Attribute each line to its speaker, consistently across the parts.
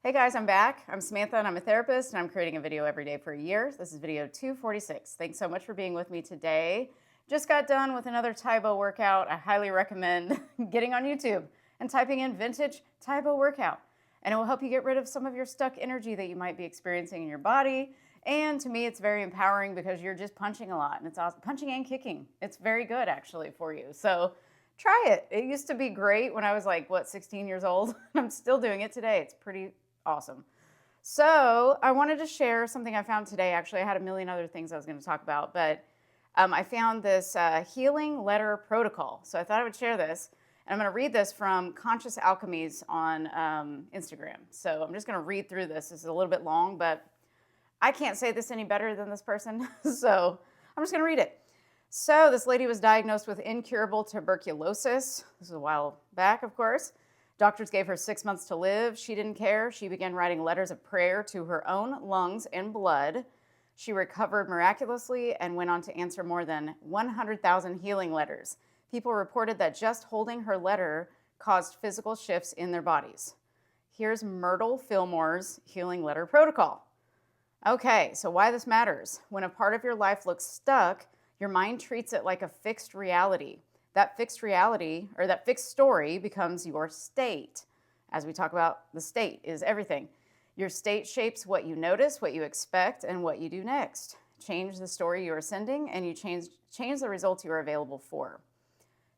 Speaker 1: Hey guys, I'm back. I'm Samantha and I'm a therapist and I'm creating a video every day for a year. This is video 246. Thanks so much for being with me today. Just got done with another Taibo workout. I highly recommend getting on YouTube and typing in vintage Taibo workout. And it will help you get rid of some of your stuck energy that you might be experiencing in your body. And to me, it's very empowering because you're just punching a lot and it's awesome. Punching and kicking. It's very good actually for you. So try it. It used to be great when I was 16 years old. I'm still doing it today. It's pretty awesome. So I wanted to share something I found today. Actually, I had a million other things I was going to talk about, but I found this healing letter protocol. So I thought I would share this. And I'm going to read this from Conscious Alchemies on Instagram. So I'm just going to read through this. This is a little bit long, but I can't say this any better than this person. So I'm just going to read it. So this lady was diagnosed with incurable tuberculosis. This was a while back, of course. Doctors gave her 6 months to live. She didn't care. She began writing letters of prayer to her own lungs and blood. She recovered miraculously and went on to answer more than 100,000 healing letters. People reported that just holding her letter caused physical shifts in their bodies. Here's Myrtle Fillmore's healing letter protocol. Okay, so why this matters. When a part of your life looks stuck, your mind treats it like a fixed reality. That fixed reality, or that fixed story, becomes your state. As we talk about, the state is everything. Your state shapes what you notice, what you expect, and what you do next. Change the story you are sending, and you change the results you are available for.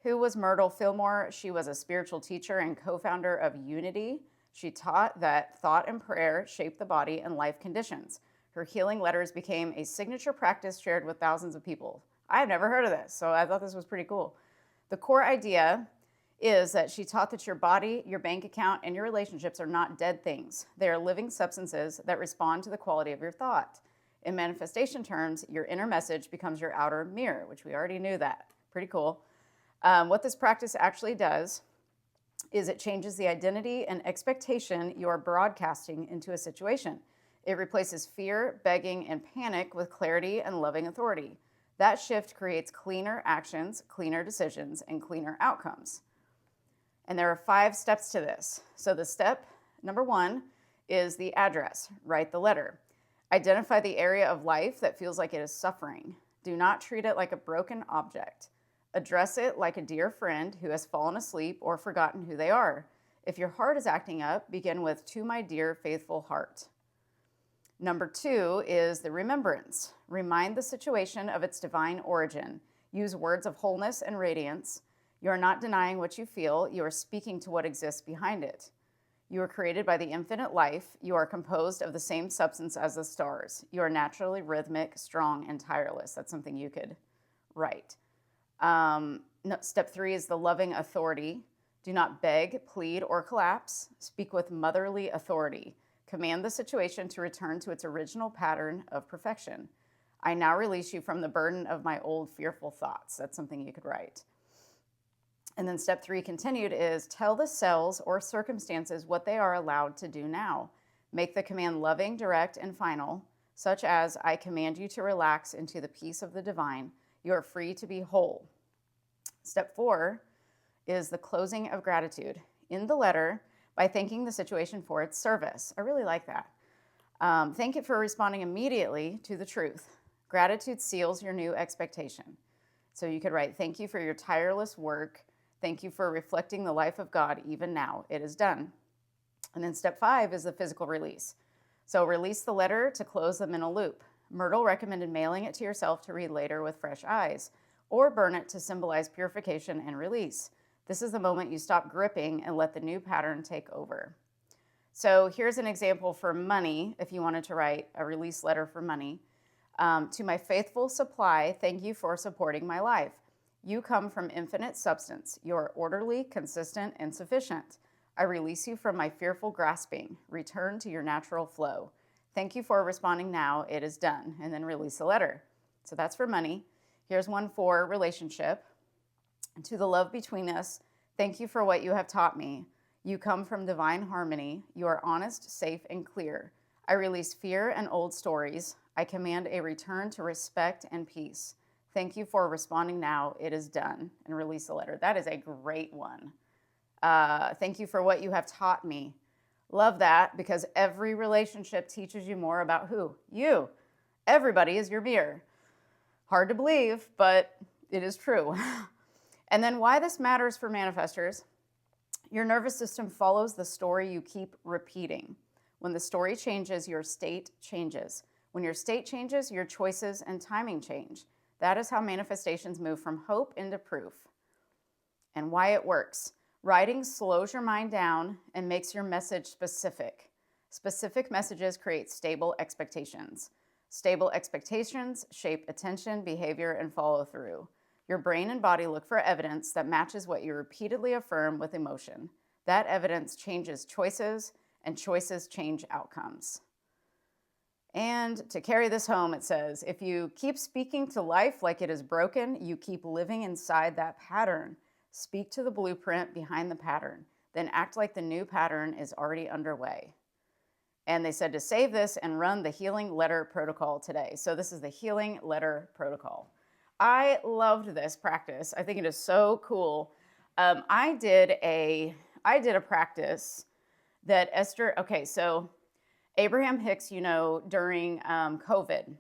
Speaker 1: Who was Myrtle Fillmore? She was a spiritual teacher and co-founder of Unity. She taught that thought and prayer shape the body and life conditions. Her healing letters became a signature practice shared with thousands of people. I've never heard of this, so I thought this was pretty cool. The core idea is that she taught that your body, your bank account, and your relationships are not dead things. They are living substances that respond to the quality of your thought. In manifestation terms, your inner message becomes your outer mirror, which we already knew that. Pretty cool. What this practice actually does is it changes the identity and expectation you are broadcasting into a situation. It replaces fear, begging, and panic with clarity and loving authority. That shift creates cleaner actions, cleaner decisions, and cleaner outcomes. And there are 5 steps to this. So the step number 1 is the address. Write the letter. Identify the area of life that feels like it is suffering. Do not treat it like a broken object. Address it like a dear friend who has fallen asleep or forgotten who they are. If your heart is acting up, begin with, "To my dear faithful heart." Number 2 is the remembrance. Remind the situation of its divine origin. Use words of wholeness and radiance. You are not denying what you feel. You are speaking to what exists behind it. You are created by the infinite life. You are composed of the same substance as the stars. You are naturally rhythmic, strong, and tireless. That's something you could write. Step 3 is the loving authority. Do not beg, plead, or collapse. Speak with motherly authority. Command the situation to return to its original pattern of perfection. I now release you from the burden of my old fearful thoughts. That's something you could write. And then step 3 continued is tell the cells or circumstances what they are allowed to do now. Make the command loving, direct, and final, such as I command you to relax into the peace of the divine. You are free to be whole. Step 4 is the closing of gratitude. In the letter, by thanking the situation for its service. I really like that. Thank it for responding immediately to the truth. Gratitude seals your new expectation. So you could write, thank you for your tireless work. Thank you for reflecting the life of God even now. It is done. And then step 5 is the physical release. So release the letter to close the mental loop. Myrtle recommended mailing it to yourself to read later with fresh eyes, or burn it to symbolize purification and release. This is the moment you stop gripping and let the new pattern take over. So here's an example for money, if you wanted to write a release letter for money. To my faithful supply, thank you for supporting my life. You come from infinite substance. You are orderly, consistent, and sufficient. I release you from my fearful grasping. Return to your natural flow. Thank you for responding now. It is done. And then release the letter. So that's for money. Here's one for relationship. To the love between us, thank you for what you have taught me. You come from divine harmony. You are honest, safe, and clear. I release fear and old stories. I command a return to respect and peace. Thank you for responding now. It is done. And release the letter. That is a great one. Thank you for what you have taught me. Love that, because every relationship teaches you more about who? You. Everybody is your mirror. Hard to believe, but it is true. And then why this matters for manifestors: your nervous system follows the story you keep repeating. When the story changes, your state changes. When your state changes, your choices and timing change. That is how manifestations move from hope into proof. And why it works. Writing slows your mind down and makes your message specific. Specific messages create stable expectations. Stable expectations shape attention, behavior, and follow through. Your brain and body look for evidence that matches what you repeatedly affirm with emotion. That evidence changes choices, and choices change outcomes. And to carry this home, it says, if you keep speaking to life like it is broken, you keep living inside that pattern. Speak to the blueprint behind the pattern, then act like the new pattern is already underway. And they said to save this and run the healing letter protocol today. So this is the healing letter protocol. I loved this practice. I think it is so cool. I did a practice that Esther, okay, so Abraham Hicks, during COVID,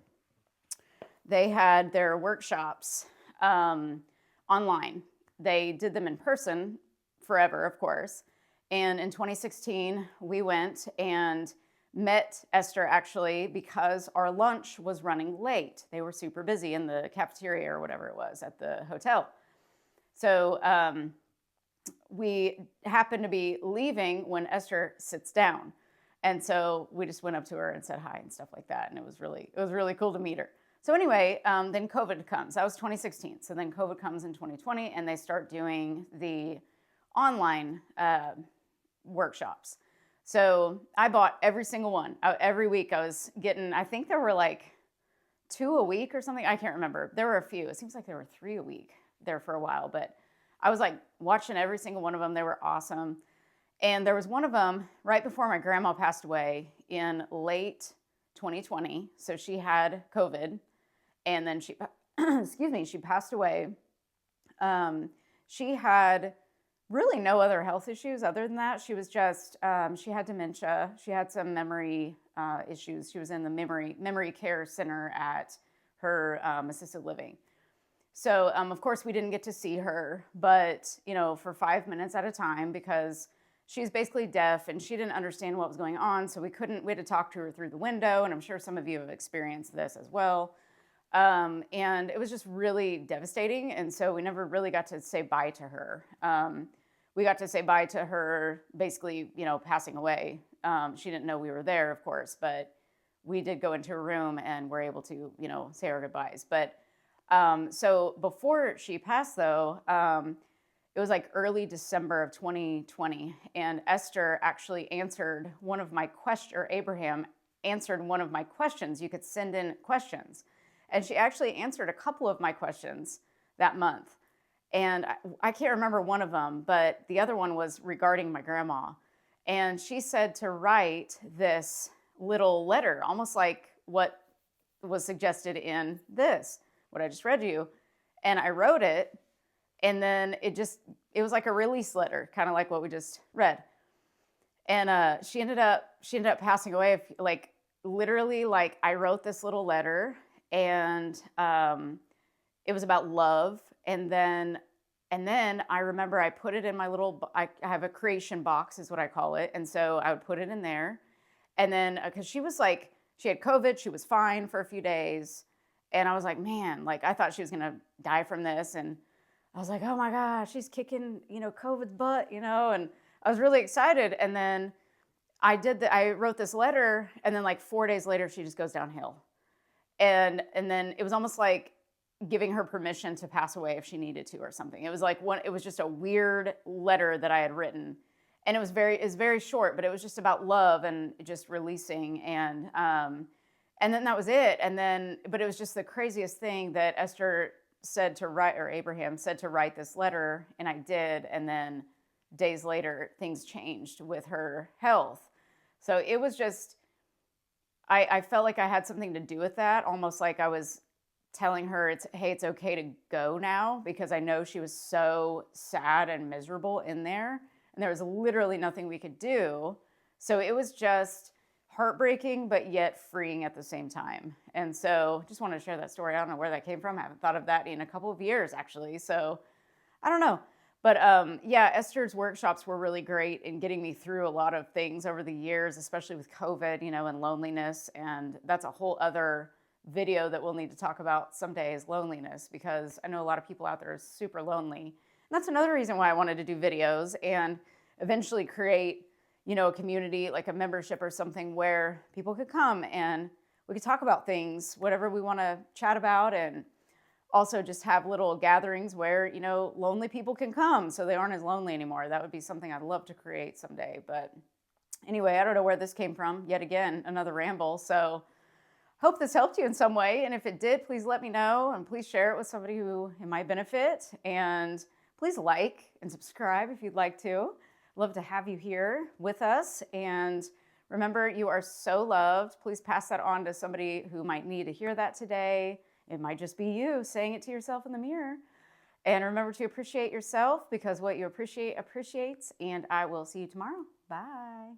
Speaker 1: they had their workshops online. They did them in person forever, of course. And in 2016, we went and met Esther actually because our lunch was running late. They were super busy in the cafeteria or whatever it was at the hotel. So we happened to be leaving when Esther sits down. And so we just went up to her and said hi and stuff like that. And it was really cool to meet her. So anyway, then COVID comes. That was 2016. So then COVID comes in 2020 and they start doing the online workshops. So I bought every single one. Every week I was getting, I think there were like 2 a week or something. I can't remember. There were a few. It seems like there were 3 a week there for a while, but I was like watching every single one of them. They were awesome. And there was one of them right before my grandma passed away in late 2020. So she had COVID and then she, she passed away. She had really no other health issues other than that. She was just, she had dementia. She had some memory issues. She was in the memory care center at her assisted living. So, of course, we didn't get to see her, but, for 5 minutes at a time, because she's basically deaf and she didn't understand what was going on. So we had to talk to her through the window. And I'm sure some of you have experienced this as well. And it was just really devastating. And so we never really got to say bye to her. We got to say bye to her basically, passing away. She didn't know we were there, of course, but we did go into her room and were able to, say our goodbyes. But so before she passed, though, it was like early December of 2020, and Esther actually answered one of my questions, or Abraham answered one of my questions. You could send in questions. And she actually answered a couple of my questions that month. And I can't remember one of them, but the other one was regarding my grandma. And she said to write this little letter, almost like what was suggested in this, what I just read you. And I wrote it. And then it was like a release letter, kind of like what we just read. And she ended up passing away. Like literally, like I wrote this little letter, and it was about love. And then I remember I put it in my I have a creation box, is what I call it. And so I would put it in there. And then because she had COVID, she was fine for a few days, and I was like, man, like I thought she was gonna die from this, and I was like, oh my gosh, she's kicking, COVID's butt, and I was really excited. And then I wrote this letter, and then like 4 days later, she just goes downhill. And then it was almost like giving her permission to pass away if she needed to or something. It was like it was just a weird letter that I had written. And it was very short, but it was just about love and just releasing. And then that was it. But it was just the craziest thing that Esther said to write, or Abraham said to write this letter, and I did. And then days later, things changed with her health. So it was just, I felt like I had something to do with that, almost like I was telling her, it's okay to go now, because I know she was so sad and miserable in there, and there was literally nothing we could do. So it was just heartbreaking, but yet freeing at the same time. And so just wanted to share that story. I don't know where that came from. I haven't thought of that in a couple of years, actually. So I don't know. But yeah, Esther's workshops were really great in getting me through a lot of things over the years, especially with COVID, and loneliness. And that's a whole other video that we'll need to talk about someday, is loneliness, because I know a lot of people out there are super lonely. And that's another reason why I wanted to do videos and eventually create, a community, like a membership or something, where people could come and we could talk about things, whatever we want to chat about, and also just have little gatherings where, lonely people can come so they aren't as lonely anymore. That would be something I'd love to create someday. But anyway, I don't know where this came from. Yet again, another ramble. So hope this helped you in some way. And if it did, please let me know, and please share it with somebody who it might benefit. And please like and subscribe if you'd like to. Love to have you here with us. And remember, you are so loved. Please pass that on to somebody who might need to hear that today. It might just be you saying it to yourself in the mirror. And remember to appreciate yourself, because what you appreciate appreciates. And I will see you tomorrow. Bye.